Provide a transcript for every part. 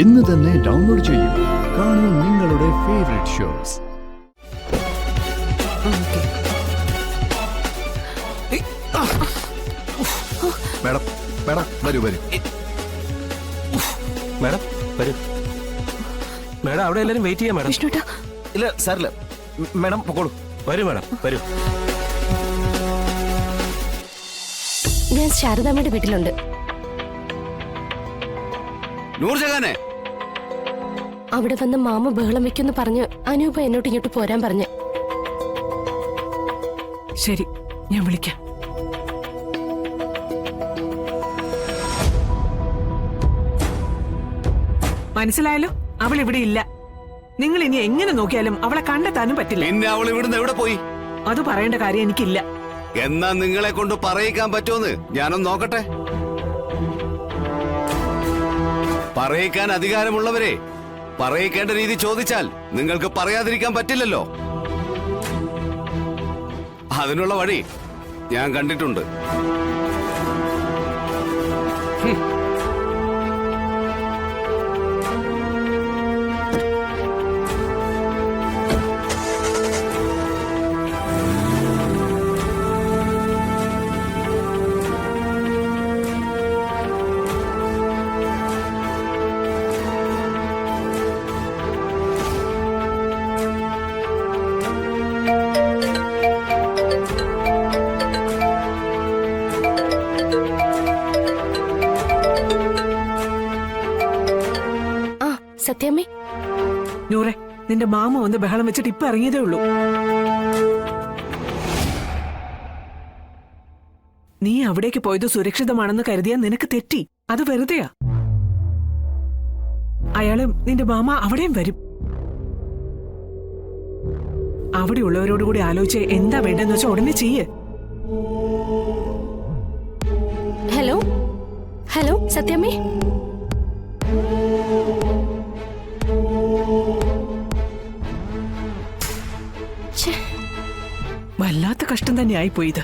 ഇന്ന് തന്നെ ഡൗൺലോഡ് ചെയ്യൂ. കാണൂ നിങ്ങളുടെ ഫേവറേറ്റ് ഷോസ്. മാഡം മാഡം വരൂ വരൂ. മാഡം വരൂ. മാഡം അവിടെ എല്ലാരും വെയിറ്റ് ചെയ്യാം. മാഡം ഇല്ല സാറില്ല, മാഡം പൊക്കോളൂ. വരൂ മാഡം വരൂ. ഞാൻ ശാരദാമ്മയുടെ വീട്ടിലുണ്ട്. നൂർജഹാനെ, അവിടെ വന്ന് മാമ ബഹളം വെക്കുമെന്ന് പറഞ്ഞ് അനൂപ എന്നോട്ട് ഇങ്ങോട്ട് പോരാൻ പറഞ്ഞു. ശരി, ഞാൻ വിളിക്കാം. മനസ്സിലായല്ലോ, അവൾ ഇവിടെ ഇല്ല. നിങ്ങൾ ഇനി എങ്ങനെ നോക്കിയാലും അവളെ കണ്ടെത്താനും പറ്റില്ല. പിന്നെ അവൾ ഇവിടുന്ന് എവിടെ പോയി? അത് പറയേണ്ട കാര്യം എനിക്കില്ല. എന്നാ നിങ്ങളെ കൊണ്ട് പറയിക്കാൻ പറ്റുമെന്ന് ഞാനൊന്ന് നോക്കട്ടെ. പറയിക്കാൻ അധികാരമുള്ളവരെ പറയിക്കേണ്ട രീതി ചോദിച്ചാൽ നിങ്ങൾക്ക് പറയാതിരിക്കാൻ പറ്റില്ലല്ലോ. അതിനുള്ള വഴി ഞാൻ കണ്ടിട്ടുണ്ട്. സത്യാമ്മേ, നൂറെ, നിന്റെ മാമ വന്ന് ബഹളം വെച്ചിട്ട് ഇപ്പൊ ഇറങ്ങിയതേ ഉള്ളൂ. നീ അവിടേക്ക് പോയത് സുരക്ഷിതമാണെന്ന് കരുതിയാൽ നിനക്ക് തെറ്റി. അത് വെറുതെയാ. അയാളും നിന്റെ മാമ അവിടെയും വരും. അവിടെയുള്ളവരോട് കൂടി ആലോചിച്ച് എന്താ വേണ്ടെന്ന് വെച്ചാൽ ഉടനെ ചെയ്യ്. ഹലോ ഹലോ സത്യാമ്മേ, വല്ലാത്ത കഷ്ടം തന്നെ ആയിപ്പോയത്.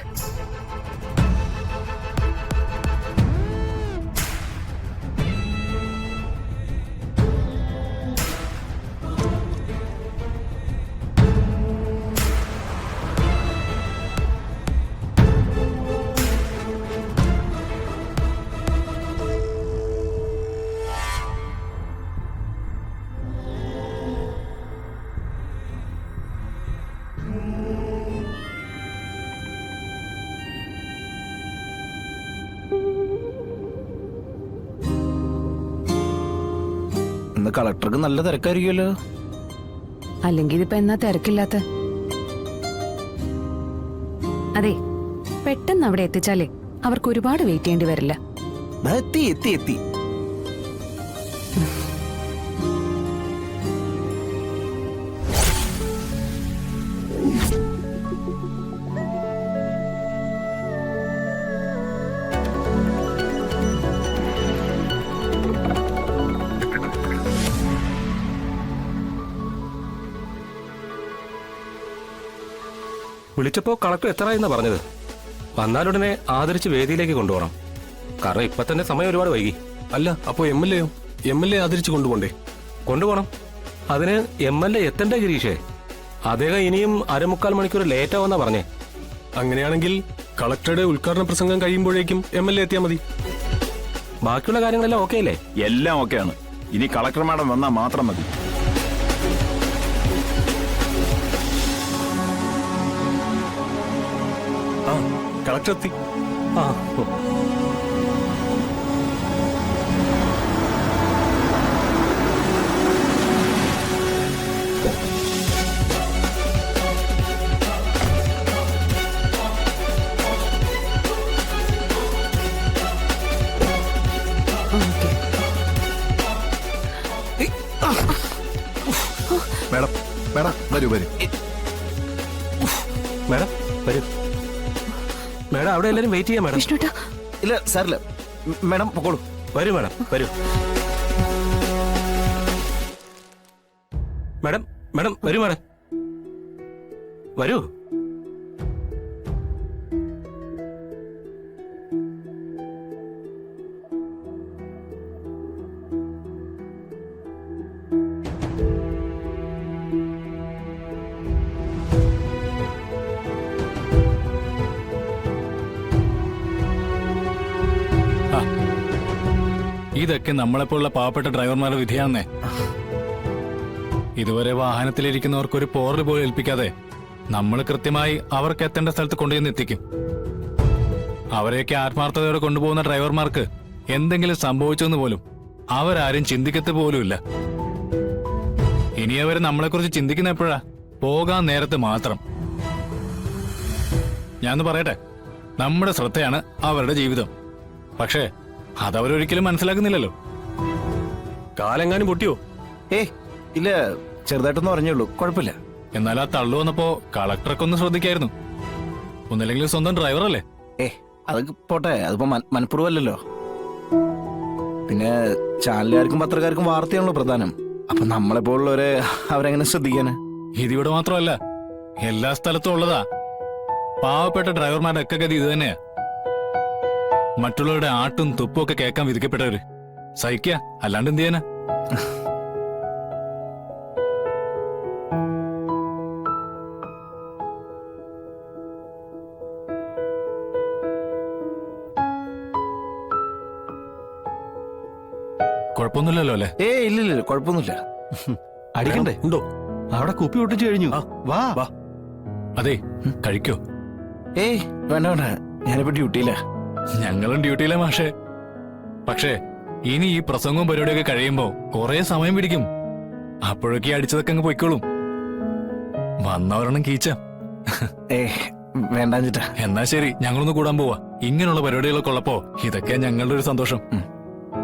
ഇന്ന് കളക്ടർക്ക് നല്ല തിരക്കായിരിക്കുമല്ലോ. അല്ലെങ്കിൽ ഇതിപ്പോ എന്നാ തിരക്കില്ലാത്ത? അതെ, പെട്ടെന്ന് അവിടെ എത്തിച്ചാലേ അവർക്ക് ഒരുപാട് വെയിറ്റ് ചെയ്യേണ്ടി വരില്ല. എത്തി എത്തി എത്തി. വിളിച്ചപ്പോ കളക്ടർ എത്രയെന്നാ പറഞ്ഞത്? വന്നാലുടനെ ആദരിച്ച് വേദിയിലേക്ക് കൊണ്ടുപോകണം. കാരണം ഇപ്പൊ തന്നെ സമയം ഒരുപാട് വൈകി. അല്ല, അപ്പോ എം എൽ എ ആദരിച്ച് കൊണ്ടുപോണ്ടേ? കൊണ്ടുപോകണം. അതിന് MLA എത്തണ്ടേ ഗിരീഷേ? അദ്ദേഹം ഇനിയും 1/4 മണിക്കൂർ ലേറ്റ് ആവുമെന്നാ പറഞ്ഞേ. അങ്ങനെയാണെങ്കിൽ കളക്ടറുടെ ഉദ്ഘാടന പ്രസംഗം കഴിയുമ്പോഴേക്കും MLA എത്തിയാൽ മതി. ബാക്കിയുള്ള കാര്യങ്ങളെല്ലാം ഓക്കെ അല്ലേ? എല്ലാം ഓക്കെയാണ്. ഇനി കളക്ടർ മാഡം വന്നാൽ മാത്രം മതി. ആ, കളക്ടർ എത്തി. ആ, മാഡം മാഡം വരൂ വരൂ. മാഡം വരൂ. മാഡം അവിടെ എല്ലാരും വെയിറ്റ് ചെയ്യാം. മാഡം ഇല്ല സാറില്ല, മാഡം പൊക്കോളൂ. വരൂ മാഡം വരൂ. മാഡം മാഡം വരൂ. മാഡം വരൂ. ഇതൊക്കെ നമ്മളെപ്പോലുള്ള പാവപ്പെട്ട ഡ്രൈവർമാരുടെ വിധിയാണെന്നേ. ഇതുവരെ വാഹനത്തിലിരിക്കുന്നവർക്ക് ഒരു പോറൽ പോലും ഏൽപ്പിക്കാതെ നമ്മൾ കൃത്യമായി അവർക്ക് എത്തേണ്ട സ്ഥലത്ത് കൊണ്ടുചെന്ന് എത്തിക്കും. അവരെയൊക്കെ ആത്മാർത്ഥതയോടെ കൊണ്ടുപോകുന്ന ഡ്രൈവർമാർക്ക് എന്തെങ്കിലും സംഭവിച്ചെന്ന് പോലും അവരാരും ചിന്തിക്കത്ത് പോലുമില്ല. ഇനി അവര് നമ്മളെക്കുറിച്ച് ചിന്തിക്കുന്ന എപ്പോഴാ? പോകാൻ നേരത്ത് മാത്രം. ഞാനൊന്ന് പറയട്ടെ, നമ്മുടെ ശ്രദ്ധയാണ് അവരുടെ ജീവിതം. പക്ഷേ അതവരൊരിക്കലും മനസ്സിലാക്കുന്നില്ലല്ലോ. കാലെങ്ങാനും പൊട്ടിയോ? ഇല്ല, ചെറുതായിട്ടൊന്നും പറഞ്ഞുള്ളൂ, കുഴപ്പമില്ല. എന്നാൽ ആ തള്ളു വന്നപ്പോ കളക്ടറൊക്കെ ഒന്ന് ശ്രദ്ധിക്കായിരുന്നു. ഒന്നില്ലെങ്കിൽ സ്വന്തം ഡ്രൈവറല്ലേ? അതൊക്കെ പോട്ടെ, അതിപ്പോ മനഃപൂർവ്വമല്ലല്ലോ. പിന്നെ ചാനലുകാർക്കും പത്രക്കാർക്കും വാർത്തയാണല്ലോ പ്രധാനം. അപ്പൊ നമ്മളെപ്പോലുള്ളവരെ അവരെങ്ങനെ ശ്രദ്ധിക്കാന്? ഇതിവിടെ മാത്രമല്ല, എല്ലാ സ്ഥലത്തും ഉള്ളതാ. പാവപ്പെട്ട ഡ്രൈവർമാരുടെ ഒക്കെ ഗതി ഇത് തന്നെയാ. മറ്റുള്ളവരുടെ ആട്ടും തുപ്പും ഒക്കെ കേൾക്കാൻ വിധിക്കപ്പെട്ടവര് സഹിക്കുക, അല്ലാണ്ട് എന്ത് ചെയ്യാനാ? കുഴപ്പമൊന്നുമില്ലല്ലോ അല്ലേ? ഇല്ല, കുഴപ്പമൊന്നുമില്ല. അടിക്കണ്ടേ? ഉണ്ടോ? അവിടെ കുപ്പി ഒട്ടിച്ചു കഴിഞ്ഞു. വാ വാ. അതെ, കഴിക്കോ? വേണ്ട വേണ്ട, ഞാനിപ്പോ ഡ്യൂട്ടിയില്ല. ഞങ്ങളും ഡ്യൂട്ടിയിലെ മാഷേ. പക്ഷേ ഇനി ഈ പ്രസംഗവും പരിപാടിയൊക്കെ കഴിയുമ്പോ കുറെ സമയം പിടിക്കും. അപ്പോഴൊക്കെ അടിച്ചതൊക്കെ അങ്ങ് പൊയ്ക്കോളും. വന്നവരണം കീച്ച. വേണ്ടാഞ്ഞിട്ടാ. എന്നാ ശരി, ഞങ്ങളൊന്ന് കൂടാൻ പോവാ. ഇങ്ങനെയുള്ള പരിപാടികളൊക്കെ ഉള്ളപ്പോ ഇതൊക്കെ ഞങ്ങളുടെ ഒരു സന്തോഷം.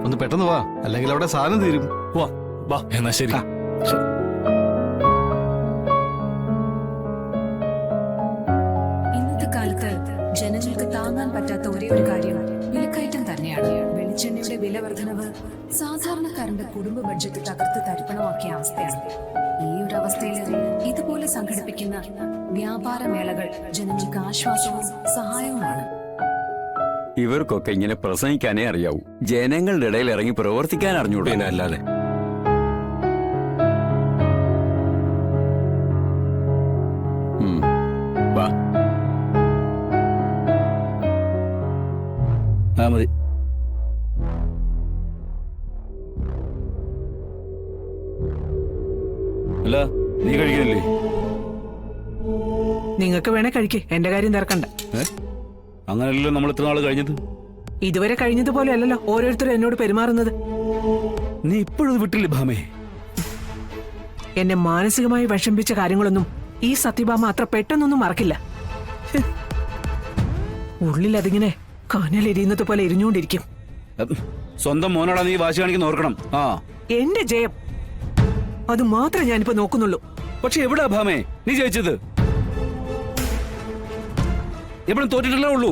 ഒന്ന് പെട്ടെന്ന് വാ, അല്ലെങ്കിൽ അവിടെ സാധനം തീരും. വാ വാ. എന്നാ ശരി. ഇന്നത്തെ കാലത്ത് ജനങ്ങൾക്ക് താങ്ങാൻ പറ്റാത്ത ഒരേ ഒരു കാര്യം വിലക്കയറ്റം തന്നെയാണ്. വെളിച്ചെണ്ണയുടെ വില വർധനവ് സാധാരണക്കാരന്റെ കുടുംബ ബഡ്ജറ്റ് തകർത്ത് തരിപ്പണമാക്കിയ അവസ്ഥയാണ്. ഈ ഒരു അവസ്ഥയിൽ ഇതുപോലെ സംഘടിപ്പിക്കുന്ന വ്യാപാര മേളകൾ ജനങ്ങൾക്ക് ആശ്വാസവും സഹായവുമാണ്. ഇവർക്കൊക്കെ ഇങ്ങനെ പ്രസംഗിക്കാനേ അറിയാവൂ. ജനങ്ങളുടെ ഇടയിൽ ഇറങ്ങി പ്രവർത്തിക്കാൻ അറിഞ്ഞൂടാ. പിന്നെ അല്ലാതെ. വാ. മതി. അല്ല, നീ കഴിക്കുന്നില്ലേ? നിങ്ങൾക്ക് വേണേ കഴിക്കേ, എന്റെ കാര്യം തിരക്കണ്ട. അങ്ങനെയല്ലോ നമ്മൾ ഇത്ര നാൾ കഴിഞ്ഞത്. ഇതുവരെ കഴിഞ്ഞതുപോലെ അല്ലല്ലോ ഓരോരുത്തരും എന്നോട് പെരുമാറുന്നത്. നീ ഇപ്പോഴും വിട്ടില്ലേ ഭാമേ? എന്നെ മാനസികമായി വിഷമിപ്പിച്ച കാര്യങ്ങളൊന്നും ഈ സത്യഭാമ അത്ര പെട്ടെന്നൊന്നും മറക്കില്ല. ഉള്ളിൽ അതിങ്ങനെ കനലെരിയുന്നത് പോലെ എരിഞ്ഞുകൊണ്ടിരിക്കും. സ്വന്തം മോനോടാ നീ വാശി കാണിക്കുന്ന ഓർക്കണം. എന്റെ ജയം അത് മാത്രമേ ഞാനിപ്പോ നോക്കുന്നുള്ളൂ. പക്ഷെ എവിടാ ഭാമേ നീ ജയിച്ചത്? എപ്പോഴും തോറ്റിട്ടല്ലേ ഉള്ളൂ.